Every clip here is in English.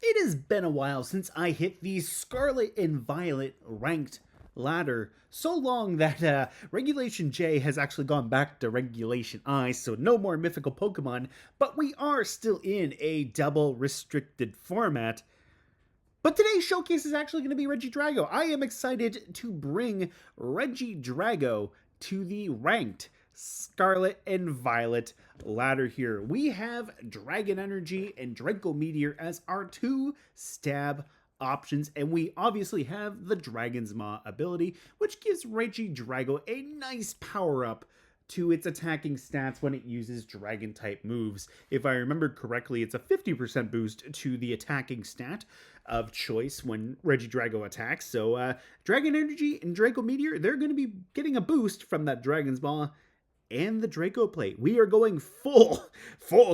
It has been a while since I hit the Scarlet and Violet ranked ladder. So long that Regulation J has actually gone back to Regulation I, so no more mythical Pokemon, but we are still in a double restricted format. But today's showcase is actually going to be Regidrago. I am excited to bring Regidrago to the ranked Scarlet and Violet ladder here. We have Dragon Energy and Draco Meteor as our two stab options, and we obviously have the Dragon's Maw ability, which gives Regidrago a nice power-up to its attacking stats when it uses dragon type moves. If I remember correctly, it's a 50% boost to the attacking stat of choice when Regidrago attacks. So Dragon Energy and Draco Meteor, they're going to be getting a boost from that Dragon's Maw and the Draco Plate. We are going full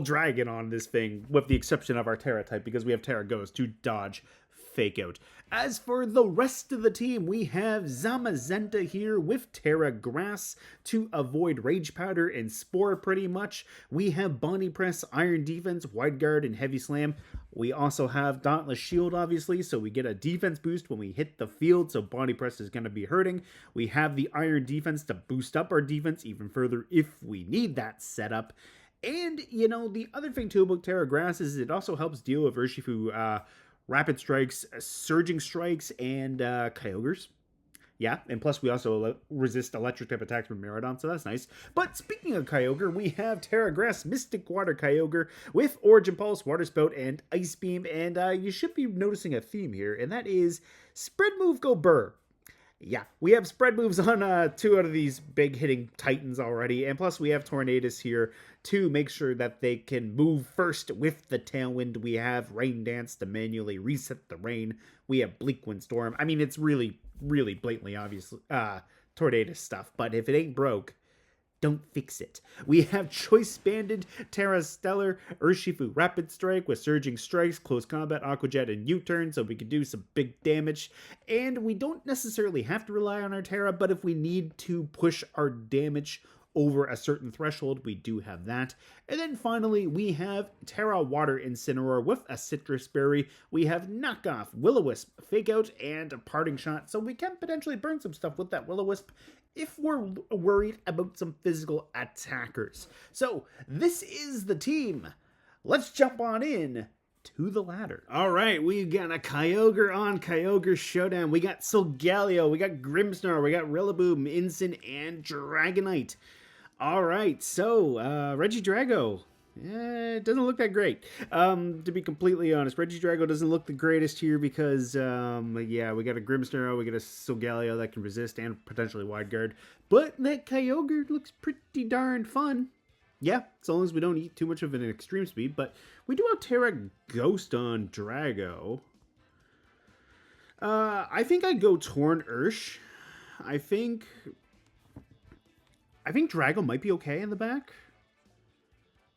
dragon on this thing, with the exception of our Terra type, because we have Terra Ghost to dodge Fake Out. As for the rest of the team, we have Zamazenta here with Terra Grass to avoid Rage Powder and Spore pretty much. We have Body Press, Iron Defense, Wide Guard, and Heavy Slam. We also have Dauntless Shield, obviously, so we get a defense boost when we hit the field, so Body Press is going to be hurting. We have the Iron Defense to boost up our defense even further if we need that setup. And, you know, the other thing too about Terra Grass is it also helps deal with Urshifu, Rapid Strikes, Surging Strikes, and Kyogres. Yeah, and plus we also resist electric type attacks from Miraidon, so that's nice. But speaking of Kyogre, we have Terra Grass Mystic Water Kyogre with Origin Pulse, Water Spout, and Ice Beam. And you should be noticing a theme here, and that is Spread Move Go Burr. Yeah, we have spread moves on two out of these big hitting titans already, and plus we have Tornadus here to make sure that they can move first with the Tailwind. We have Rain Dance to manually reset the rain. We have Bleak Wind Storm. I mean, it's really blatantly obvious Tornadus stuff, but if it ain't broke, don't fix it. We have Choice Banded, Terra Stellar, Urshifu Rapid Strike with Surging Strikes, Close Combat, Aqua Jet, and U-Turn, so we can do some big damage. And we don't necessarily have to rely on our Terra, but if we need to push our damage over a certain threshold, we do have that. And then finally, we have Terra Water Incineroar with a Citrus Berry. We have Knockoff, Will-o-Wisp, Fake Out, and a Parting Shot, so we can potentially burn some stuff with that Will-o-Wisp if we're worried about some physical attackers. So this is the team. Let's jump on in to the ladder. All right, we got a Kyogre on Kyogre Showdown. We got Solgaleo, we got Grimmsnarl, we got Rillaboom, Incin, and Dragonite. All right, so Regidrago. It doesn't look that great. To be completely honest, Regidrago doesn't look the greatest here because, yeah, we got a Grimmsnarl, we got a Solgaleo that can resist and potentially Wide Guard. But that Kyogre looks pretty darn fun. Yeah, so long as we don't eat too much of an extreme speed. But we do have Terra Ghost on Drago. I think I'd go Torn Ursh. I think Drago might be okay in the back.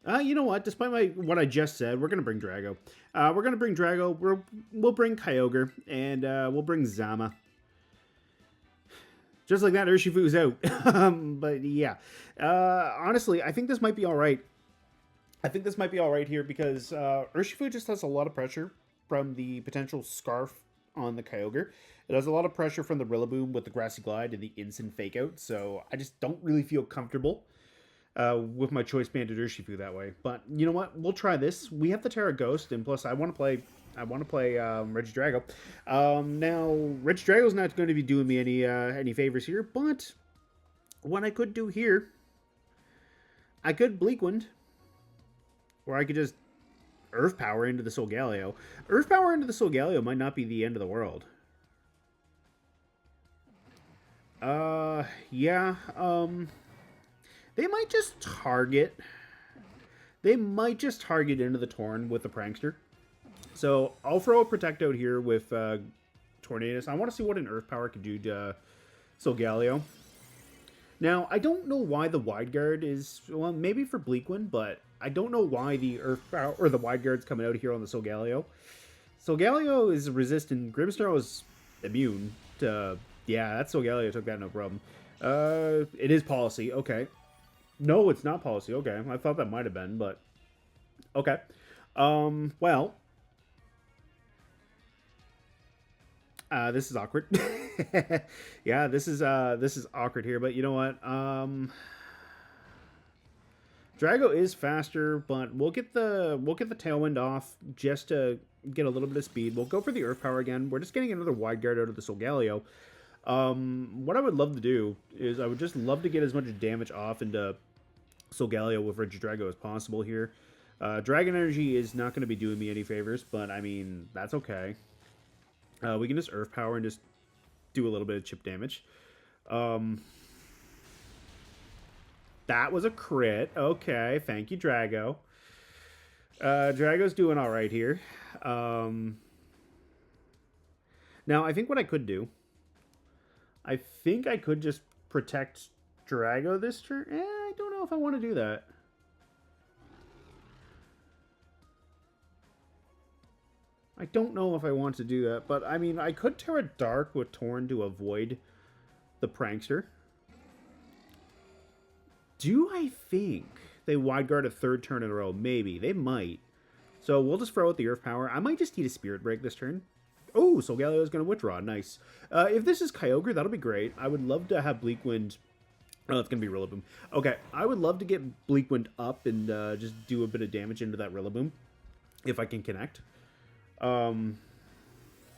You know what? Despite what I just said, we're going to bring Drago. We're going to bring Drago. We'll bring Kyogre. And we'll bring Zama. Just like that, Urshifu's out. But yeah. Honestly, I think this might be alright. I think this might be alright here because Urshifu just has a lot of pressure from the potential Scarf on the Kyogre. It has a lot of pressure from the Rillaboom with the Grassy Glide and the Incin Fake Out. So I just don't really feel comfortable with my Choice Banded Urshifu that way. But you know what? We'll try this. We have the Terra Ghost, and plus I want to play Regidrago. Now Regidrago's not going to be doing me any favors here, but what I could do here, I could Bleak Wind, or I could just Earth Power into the Solgaleo. Earth Power into the Solgaleo might not be the end of the world. Yeah, they might just target into the Torn with the Prankster. So I'll throw a Protect Out here with Tornadus. I want to see what an Earth Power can do to Solgaleo. Now, I don't know why the Wide Guard is, well, maybe for Bleak Wind, but I don't know why the Earth Power or the Wide Guard's coming out here on the Solgaleo. Solgaleo is resistant. Grimmsnarl is immune to, yeah, that Solgaleo took that no problem. It is policy, okay. No, it's not policy, okay. I thought that might have been, but okay. Well, This is awkward. Yeah, this is awkward here, but you know what? Drago is faster, but we'll get the Tailwind off just to get a little bit of speed. We'll go for the Earth Power again. We're just getting another Wide Guard out of the Solgaleo. What I would love to do is I would just love to get as much damage off into Solgaleo with Regidrago as possible here. Dragon Energy is not going to be doing me any favors, but I mean, that's okay. We can just Earth Power and just do a little bit of chip damage. That was a crit. Okay, thank you, Drago. Drago's doing all right here. Now, I think what I could do, I think I could just protect Drago this turn. I don't know if I want to do that. I don't know if I want to do that, but I mean, I could Terra Dark with Torn to avoid the Prankster. Do I think they Wide Guard a third turn in a row? Maybe. They might. So we'll just throw out the Earth Power. I might just need a Spirit Break this turn. Oh, Solgaleo is going to withdraw. Nice. If this is Kyogre, that'll be great. I would love to have Bleak Wind. Oh, it's going to be Rillaboom. Okay, I would love to get Bleak Wind up and just do a bit of damage into that Rillaboom. If I can connect. We're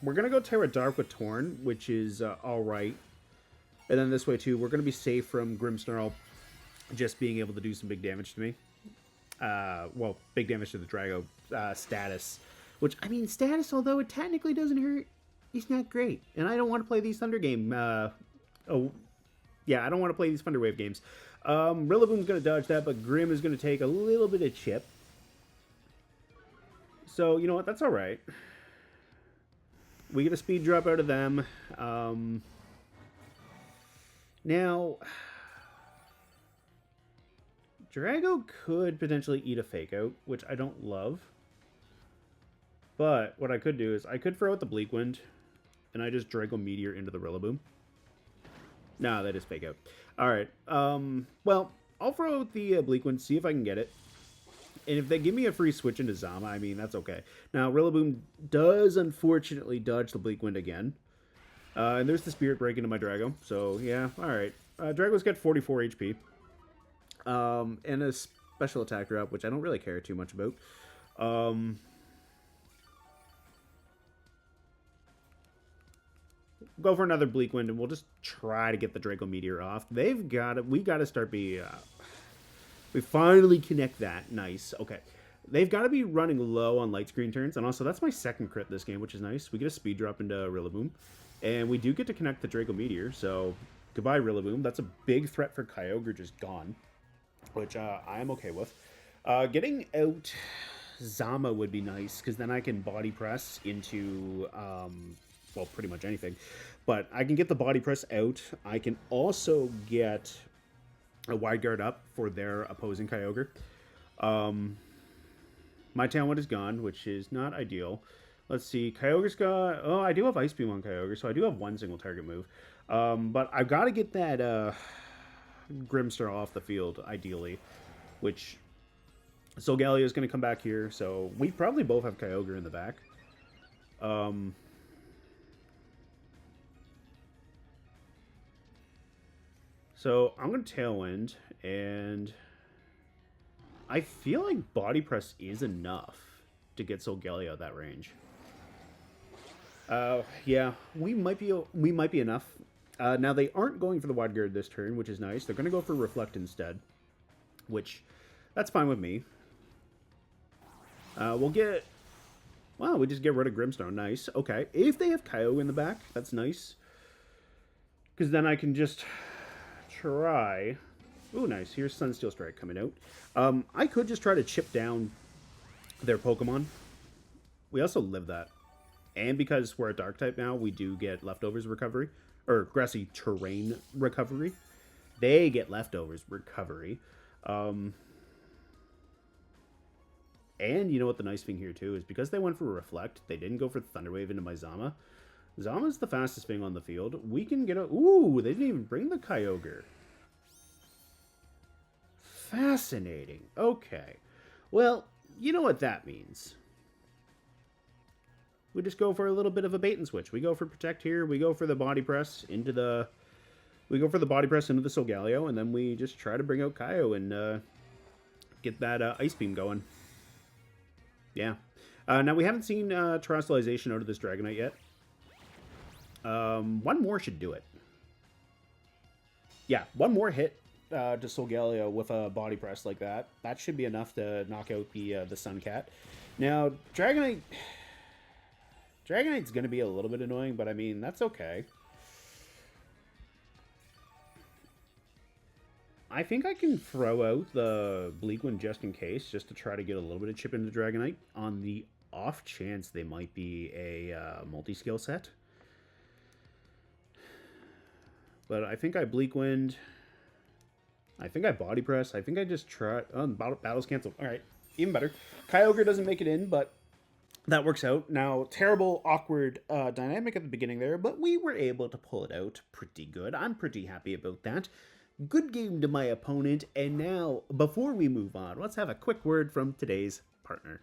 going to go Terra Dark with Torn, which is alright. And then this way, too, we're going to be safe from Grimmsnarl just being able to do some big damage to me. Well, big damage to the Drago status. Which, I mean, status, although it technically doesn't hurt, is not great. And I don't want to play these Thunder game. I don't want to play these Thunder Wave games. Rillaboom's going to dodge that, but Grimm is going to take a little bit of chip. So, you know what? That's alright. We get a speed drop out of them. Now, Drago could potentially eat a Fake Out, which I don't love. But what I could do is I could throw out the Bleak Wind, and I just Drago Meteor into the Rillaboom. Nah, that is Fake Out. Alright, well, I'll throw out the Bleak Wind, see if I can get it. And if they give me a free switch into Zama, I mean, that's okay. Now, Rillaboom does, unfortunately, dodge the Bleak Wind again. And there's the Spirit Break into my Drago. So, yeah, alright. Drago's got 44 HP. And a special attack drop, which I don't really care too much about. Go for another Bleak Wind, and we'll just try to get the Draco Meteor off. They've got it. We got to start be... we finally connect that. Nice. Okay. They've got to be running low on light screen turns. And also, that's my second crit this game, which is nice. We get a speed drop into Rillaboom. And we do get to connect the Draco Meteor. So, goodbye, Rillaboom. That's a big threat for Kyogre just gone. Which I am okay with. Getting out Zama would be nice. Because then I can body press into... well, pretty much anything. But I can get the body press out. I can also get a Wide Guard up for their opposing Kyogre. My Tailwind is gone, which is not ideal. Let's see. Kyogre's got... Oh, I do have Ice Beam on Kyogre, so I do have one single target move. But I've got to get that Grimmsnarl off the field, ideally. Which... Solgaleo is going to come back here, so we probably both have Kyogre in the back. So I'm going to Tailwind, and I feel like Body Press is enough to get Solgaleo at that range. Yeah, we might be enough. Now they aren't going for the Wide Guard this turn, which is nice. They're going to go for Reflect instead, which that's fine with me. We'll get... Wow, we just get rid of Grimmsnarl. Nice. Okay. If they have Kyogre in the back, that's nice. Because then I can just try... Ooh, nice. Here's Sunsteel Strike coming out. I could just try to chip down their Pokemon. We also live that. And because we're a Dark type now, we do get Leftovers recovery. Or Grassy Terrain recovery. They get Leftovers recovery. And you know what the nice thing here, too, is because they went for Reflect, they didn't go for Thunder Wave into my Zama. Zama's the fastest thing on the field. We can get a... Ooh, they didn't even bring the Kyogre. Fascinating. Okay. Well, you know what that means. we just go for a little bit of a bait and switch. We go for Protect here. We go for the Body Press into the... We go for the Body Press into the Solgaleo, and then we just try to bring out Kyo and get that Ice Beam going. Yeah. Now, we haven't seen Terrestrialization out of this Dragonite yet. One more should do it. Yeah, one more hit to Solgaleo with a Body Press like that. That should be enough to knock out the Suncat. Now, Dragonite's going to be a little bit annoying, but I mean, that's okay. I think I can throw out the Bleak Wind just in case, just to try to get a little bit of chip into Dragonite on the off chance they might be a multi-skill set. But I think I Bleak Wind. I think I Body Press. I think I just try... Oh, battle's canceled. All right, even better. Kyogre doesn't make it in, but that works out. Now, terrible, awkward dynamic at the beginning there, but we were able to pull it out pretty good. I'm pretty happy about that. Good game to my opponent, and now, before we move on, let's have a quick word from today's partner.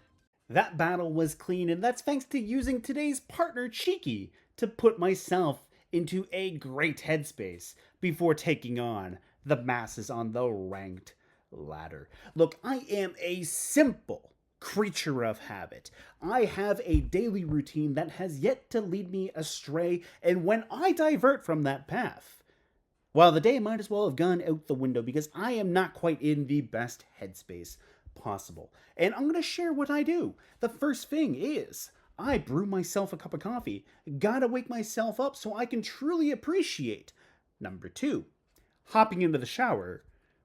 That battle was clean, and that's thanks to using today's partner, Cheeky, to put myself into a great headspace before taking on the masses on the ranked ladder. Look, I am a simple creature of habit. I have a daily routine that has yet to lead me astray, and when I divert from that path, well, the day might as well have gone out the window because I am not quite in the best headspace possible. And I'm going to share what I do. The first thing is I brew myself a cup of coffee. Gotta wake myself up so I can truly appreciate. Number 2, hopping into the shower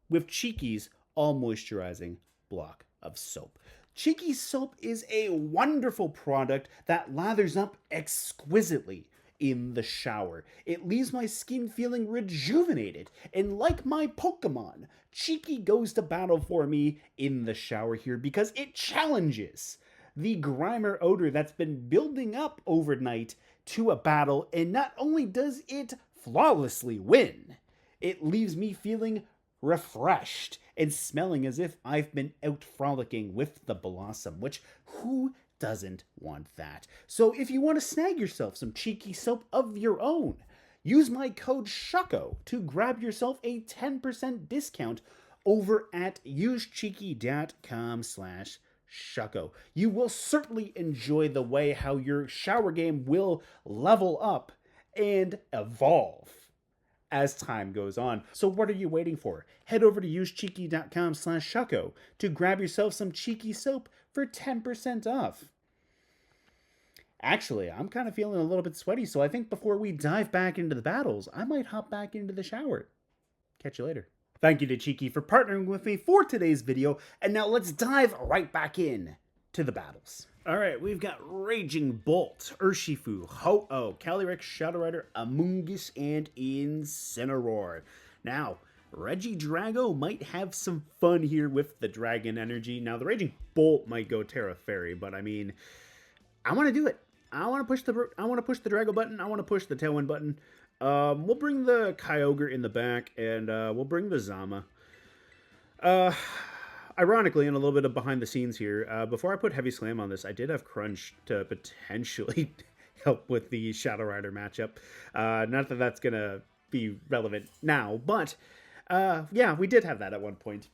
with Cheeky's all-moisturizing block of soap. Cheeky's soap is a wonderful product that lathers up exquisitely in the shower. It leaves my skin feeling rejuvenated, and like my Pokemon, Cheeky goes to battle for me in the shower here because it challenges the Grimer odor that's been building up overnight to a battle, and not only does it flawlessly win, it leaves me feeling refreshed and smelling as if I've been out frolicking with the Blossom, which who doesn't want that? So if you want to snag yourself some Cheeky soap of your own, use my code SHUCKO to grab yourself a 10% discount over at usecheeky.com/Shucko. You will certainly enjoy the way how your shower game will level up and evolve as time goes on. So what are you waiting for? Head over to usecheeky.com/Shucko to grab yourself some Cheeky soap for 10% off. Actually, I'm kind of feeling a little bit sweaty, so I think before we dive back into the battles, I might hop back into the shower. Catch you later. Thank you to Cheeky for partnering with me for today's video, and now let's dive right back in to the battles. Alright, we've got Raging Bolt, Urshifu, Ho-Oh, Calyrex, Shadow Rider, Amoonguss, and Incineroar. Now, Regidrago might have some fun here with the Dragon Energy. Now, the Raging Bolt might go Terra Fairy, but I mean, I want to do it. I want to push the Drago button. I want to push the Tailwind button. We'll bring the Kyogre in the back, and we'll bring the Zama. Ironically, and a little bit of behind the scenes here, before I put Heavy Slam on this, I did have Crunch to potentially help with the Shadow Rider matchup. Not that that's going to be relevant now, but yeah, we did have that at one point.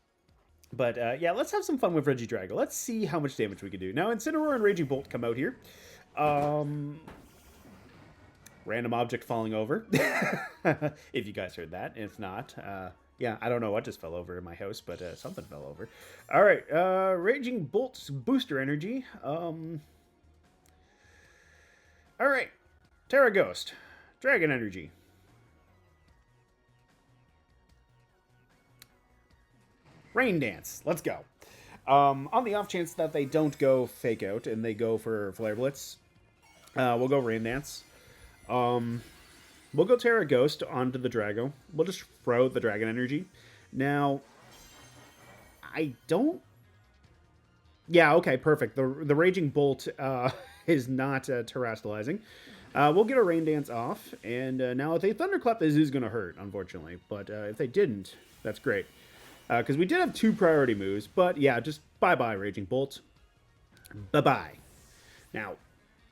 But yeah, let's have some fun with Regidrago. Let's see how much damage we can do. Now, Incineroar and Raging Bolt come out here. Random object falling over. If you guys heard that. If not, yeah, I don't know what just fell over in my house, but something fell over. All right, Raging Bolt's booster energy. All right, Terra Ghost, Dragon Energy. Rain Dance, let's go. On the off chance that they don't go Fake Out and they go for Flare Blitz, we'll go Rain Dance. We'll go Terra Ghost onto the Drago. We'll just throw the Dragon Energy. Now, I don't... Yeah, okay, perfect. The Raging Bolt is not terrestrializing. We'll get a Rain Dance off. And now if they Thunderclap, this is going to hurt, unfortunately. But if they didn't, that's great. Because we did have 2 priority moves. But yeah, just bye-bye, Raging Bolt. Bye-bye. Now,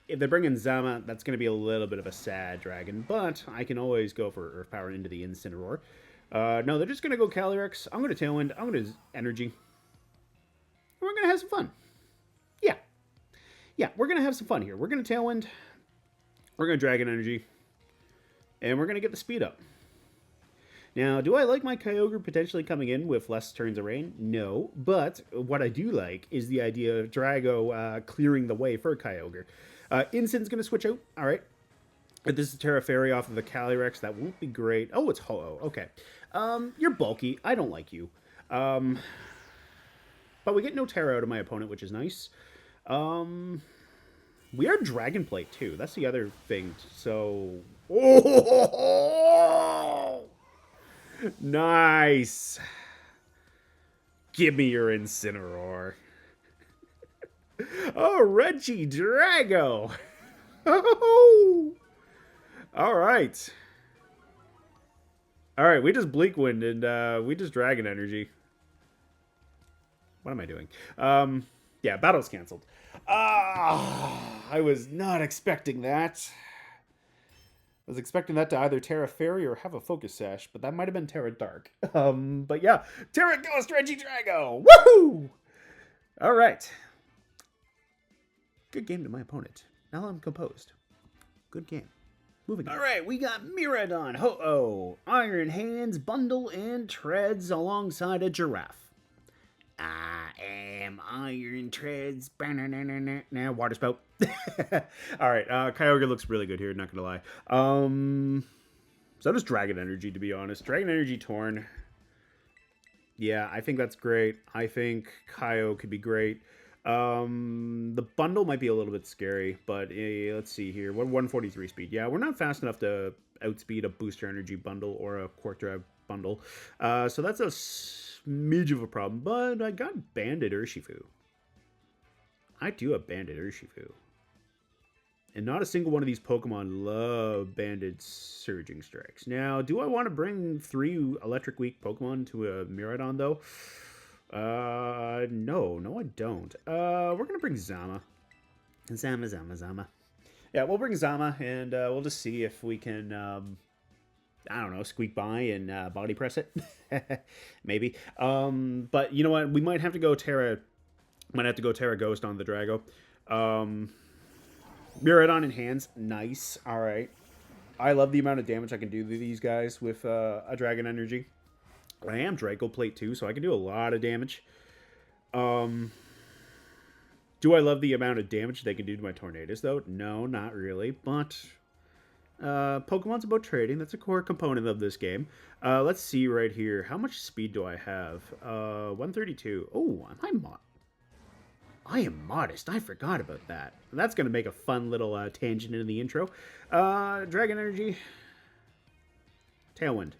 if they're bringing Zama, that's going to be a little bit of a sad dragon, but I can always go for Earth Power into the Incineroar. No, they're just going to go Calyrex. I'm going to Tailwind. I'm going to Energy. We're going to have some fun. Yeah. Yeah, we're going to have some fun here. We're going to Tailwind. We're going to Dragon Energy. And we're going to get the speed up. Now, do I like my Kyogre potentially coming in with less turns of rain? No. But what I do like is the idea of Drago clearing the way for Kyogre. Incin's going to switch out. All right. If this is Terra Fairy off of the Calyrex, that won't be great. Oh, it's Ho-Oh. Okay. You're bulky. I don't like you. But we get no Terra out of my opponent, which is nice. We are Dragon Plate, too. That's the other thing. So... Oh! Nice. Give me your Incineroar. Oh, Regidrago. Oh! All right. All right, we just Bleak Wind and we just Dragon Energy. What am I doing? Yeah, battle's canceled. I was not expecting that. I was expecting that to either Terra Fairy or have a Focus Sash, but that might have been Terra Dark. But yeah, Terra Ghost Regidrago! Woohoo! All right. Good game to my opponent. Now I'm composed. Good game. Moving on. All right, we got Miraidon, Ho-Oh, Iron Hands, Bundle, and Treads alongside a Giraffe. I am Iron Treads. Now, Water Spout. All right, Kyogre looks really good here, not going to lie. So does Dragon Energy, to be honest. Dragon Energy Torn. Yeah, I think that's great. I think Kyogre could be great. The bundle might be a little bit scary, but let's see here. What 143 speed? Yeah, we're not fast enough to outspeed a Booster Energy bundle or a Quark Drive bundle. So that's a smidge of a problem, but I got Banded Urshifu. I do have Banded Urshifu. And not a single one of these Pokemon love Banded Surging Strikes. Now, do I want to bring 3 Electric Weak Pokemon to a Miraidon, though? No, I don't. We're going to bring Zama. Zama. Yeah, we'll bring Zama, and we'll just see if we can, I don't know, squeak by and body press it. Maybe. But you know what? We might have to go Terra... Might have to go Terra Ghost on the Drago. Miraidon in hands. Nice. All right. I love the amount of damage I can do to these guys with a Dragon Energy. I am Draco Plate too, so I can do a lot of damage. Do I love the amount of damage they can do to my Tornadus, though? No, not really. But Pokemon's about trading. That's a core component of this game. Let's see right here. How much speed do I have? 132. Oh, I am modest. I forgot about that. That's going to make a fun little tangent in the intro. Dragon Energy. Tailwind.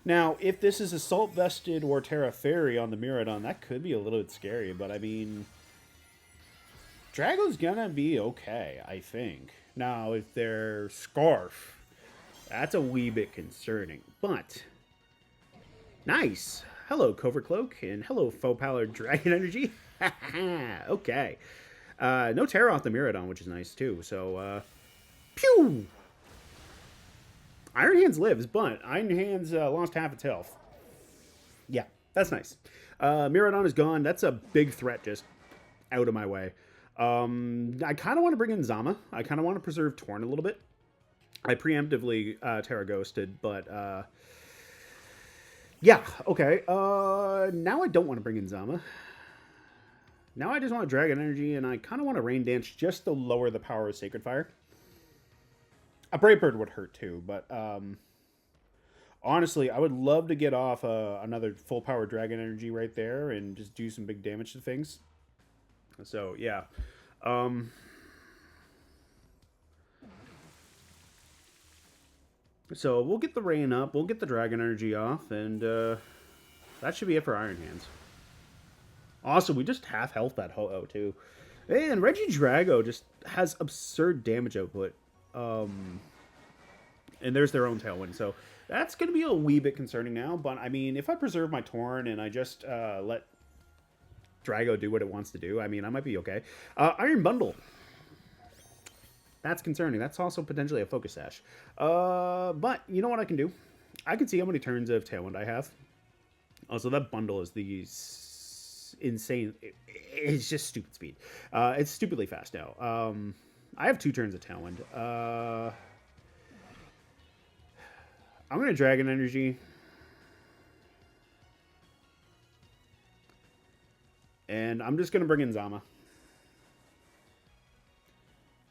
Now, if this is Assault Vested or Terra Fairy on the Miraidon, that could be a little bit scary. But, I mean, Drago's going to be okay, I think. Now, if they're Scarf, that's a wee bit concerning. But, nice. Hello, Covert Cloak, and hello, Faux Power Dragon Energy. Okay. No Terra off the Miraidon, which is nice, too. So, pew! Iron Hands lives, but Iron Hands lost half its health. Yeah, that's nice. Miraidon is gone. That's a big threat just out of my way. I kind of want to bring in Zama. I kind of want to preserve Torn a little bit. I preemptively Terra Ghosted, but... yeah, okay. Now I don't want to bring in Zama. Now I just want Dragon Energy, and I kind of want to Rain Dance just to lower the power of Sacred Fire. A Brave Bird would hurt too, but honestly, I would love to get off another full power Dragon Energy right there and just do some big damage to things. So, yeah. So we'll get the Rain up, we'll get the Dragon Energy off, and that should be it for Iron Hands. Also, we just half health that Ho-Oh too. And Regidrago just has absurd damage output. And there's their own Tailwind, so that's going to be a wee bit concerning now. But, I mean, if I preserve my Torn and I just let Drago do what it wants to do, I mean, I might be okay. Iron Bundle. That's concerning. That's also potentially a Focus Sash. But you know what I can do? I can see how many turns of Tailwind I have. Also, that bundle is insane. It's just stupid speed. It's stupidly fast now. I have 2 turns of Tailwind. I'm going to Dragon Energy. And I'm just going to bring in Zama.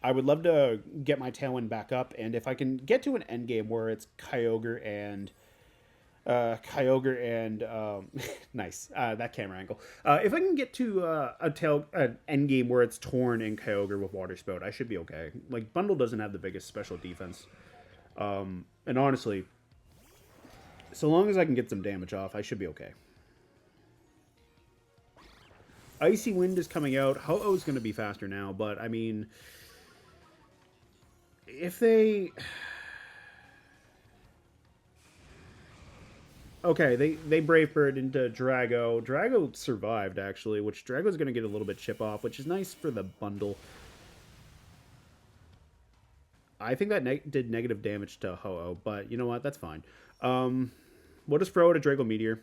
I would love to get my Tailwind back up, and if I can get to an endgame where it's Kyogre and nice, that camera angle. If I can get to an endgame where it's Torn and Kyogre with Water Spout, I should be okay. Like, Bundle doesn't have the biggest special defense. And honestly, so long as I can get some damage off, I should be okay. Icy Wind is coming out. Ho-Oh is going to be faster now, but I mean, if they... Okay, they Brave Bird into Drago. Drago survived, actually, which Drago's going to get a little bit chip off, which is nice for the bundle. I think that did negative damage to Ho-Oh, but you know what? That's fine. We'll just throw it a Drago Meteor.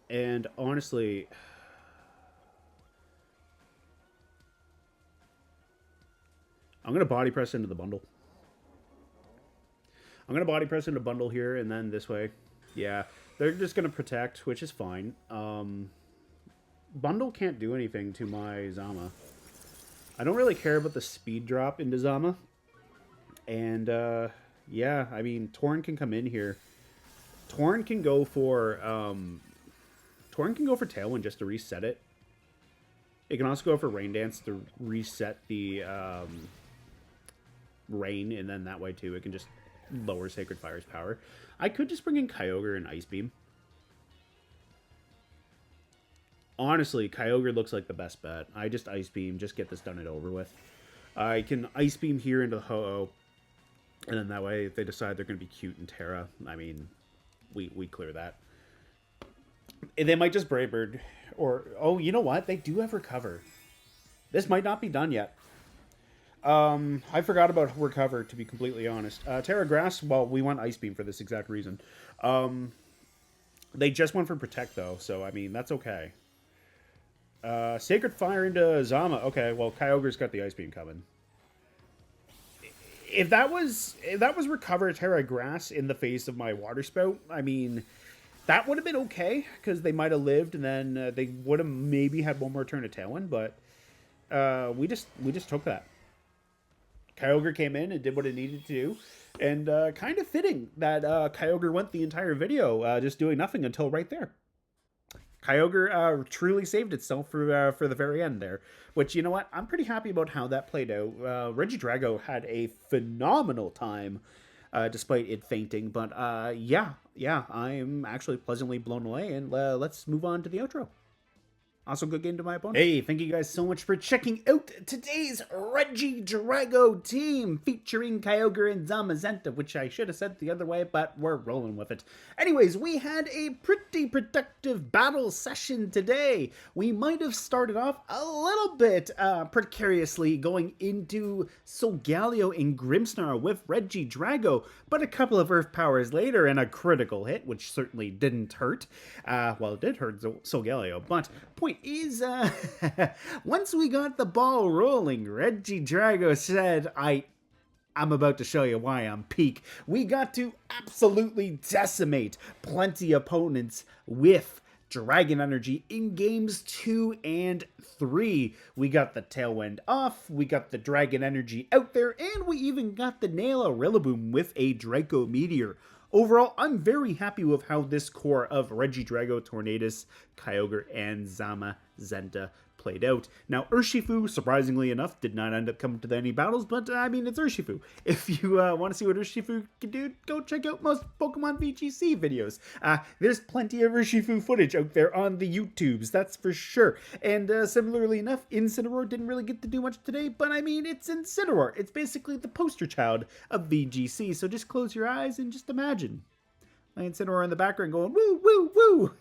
And honestly... I'm going to Body Press into the bundle. I'm going to Body Press into bundle here, and then this way. Yeah, they're just going to protect, which is fine. Bundle can't do anything to my Zama. I don't really care about the speed drop into Zama. And, yeah, I mean, Torn can come in here. Torn can go for Tailwind just to reset it. It can also go for Rain Dance to reset the Rain, and then that way, too, it can just lower Sacred Fire's power. I could just bring in Kyogre and Ice Beam. Honestly, Kyogre looks like the best bet. I just Ice Beam, just get this done and over with. I can Ice Beam here into the Ho-Oh, and then that way, if they decide they're going to be cute and Terra, I mean, we clear that. They might just Brave Bird, or, oh, you know what? They do have Recover. This might not be done yet. I forgot about Recover, to be completely honest. Terra Grass, well, we want Ice Beam for this exact reason. They just went for Protect, though, so, I mean, that's okay. Sacred Fire into Zama. Okay, well, Kyogre's got the Ice Beam coming. If that was Recover Terra Grass in the face of my Water Spout, I mean, that would have been okay, because they might have lived, and then they would have maybe had one more turn of Tailwind, but we just took that. Kyogre came in and did what it needed to do, and kind of fitting that Kyogre went the entire video just doing nothing until right there. Kyogre truly saved itself for the very end there, which, you know what, I'm pretty happy about how that played out. Regidrago had a phenomenal time despite it fainting, but yeah, I'm actually pleasantly blown away, and let's move on to the outro. Also, good game to my opponent. Hey, thank you guys so much for checking out today's Regidrago team featuring Kyogre and Zamazenta, which I should have said the other way, but we're rolling with it. Anyways, we had a pretty productive battle session today. We might have started off a little bit precariously going into Solgaleo and Grimmsnarl with Regidrago, but a couple of Earth Powers later and a critical hit, which certainly didn't hurt. Well, it did hurt Solgaleo, but point is, once we got the ball rolling, Regidrago said, I'm about to show you why I'm peak. We got to absolutely decimate plenty opponents with Dragon Energy in games 2 and 3. We got the Tailwind off, we got the Dragon Energy out there, and we even got the Nail a Rillaboom with a Draco Meteor. Overall, I'm very happy with how this core of Regidrago, Tornadus, Kyogre, and Zamazenta played out. Now, Urshifu, surprisingly enough, did not end up coming to any battles, but I mean, it's Urshifu. If you want to see what Urshifu can do, go check out most Pokemon VGC videos. There's plenty of Urshifu footage out there on the YouTubes, that's for sure. And similarly enough, Incineroar didn't really get to do much today, but I mean, it's Incineroar. It's basically the poster child of VGC, so just close your eyes and just imagine my Incineroar in the background going, woo, woo, woo.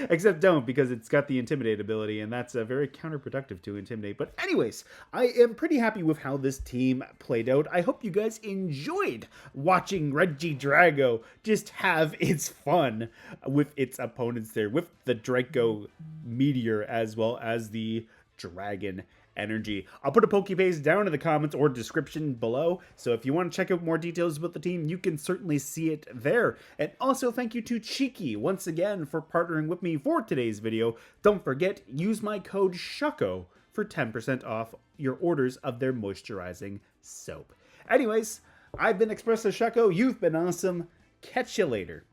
Except don't, because it's got the Intimidate ability, and that's very counterproductive to Intimidate. But anyways, I am pretty happy with how this team played out. I hope you guys enjoyed watching Regidrago just have its fun with its opponents there, with the Draco Meteor as well as the Dragon Energy. I'll put a Pokepaste down in the comments or description below, so if you want to check out more details about the team, you can certainly see it there. And also thank you to Cheeky once again for partnering with me for today's video. Don't forget, use my code SHUCKO for 10% off your orders of their moisturizing soap. Anyways, I've been ExpressoShucko, you've been awesome, catch you later.